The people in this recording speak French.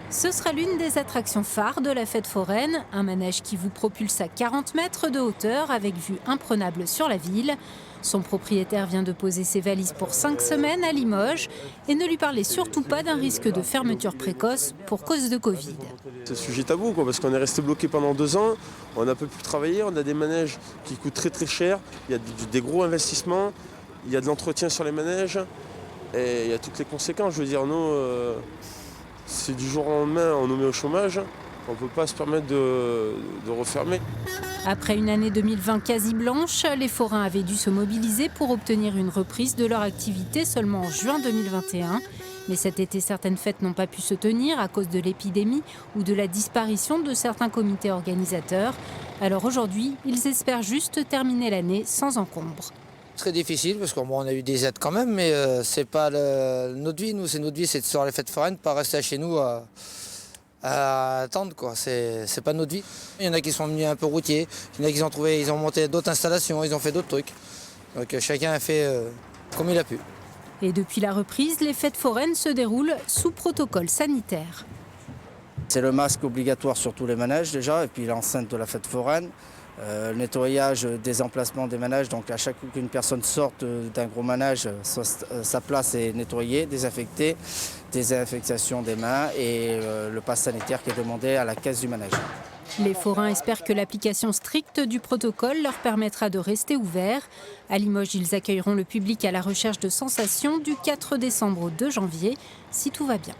Ce sera l'une des attractions phares de la fête foraine, un manège qui vous propulse à 40 mètres de hauteur avec vue imprenable sur la ville. Son propriétaire vient de poser ses valises pour 5 semaines à Limoges et ne lui parlait surtout pas d'un risque de fermeture précoce pour cause de Covid. C'est un sujet tabou parce qu'on est resté bloqué pendant 2 ans, on n'a pas pu travailler, on a des manèges qui coûtent très cher, il y a des gros investissements, il y a de l'entretien sur les manèges et il y a toutes les conséquences. Je veux dire, nous, si du jour au lendemain on nous met au chômage, on ne peut pas se permettre de refermer. Après une année 2020 quasi blanche, les forains avaient dû se mobiliser pour obtenir une reprise de leur activité seulement en juin 2021. Mais cet été, certaines fêtes n'ont pas pu se tenir à cause de l'épidémie ou de la disparition de certains comités organisateurs. Alors aujourd'hui, ils espèrent juste terminer l'année sans encombre. Très difficile parce qu'on a eu des aides quand même, mais c'est pas notre vie. Nous, c'est notre vie, c'est de faire les fêtes foraines, pas rester chez nous à attendre, quoi. C'est pas notre vie. Il y en a qui sont venus un peu routiers, il y en a qui ont trouvé, ils ont monté d'autres installations, ils ont fait d'autres trucs. Donc chacun a fait comme il a pu. Et depuis la reprise, les fêtes foraines se déroulent sous protocole sanitaire. C'est le masque obligatoire sur tous les manèges déjà, et puis l'enceinte de la fête foraine. Le nettoyage des emplacements des manèges, donc à chaque fois qu'une personne sorte d'un gros manège, sa place est nettoyée, désinfectée, désinfectation des mains et le pass sanitaire qui est demandé à la caisse du manège. Les forains espèrent que l'application stricte du protocole leur permettra de rester ouverts. À Limoges, ils accueilleront le public à la recherche de sensations du 4 décembre au 2 janvier, si tout va bien.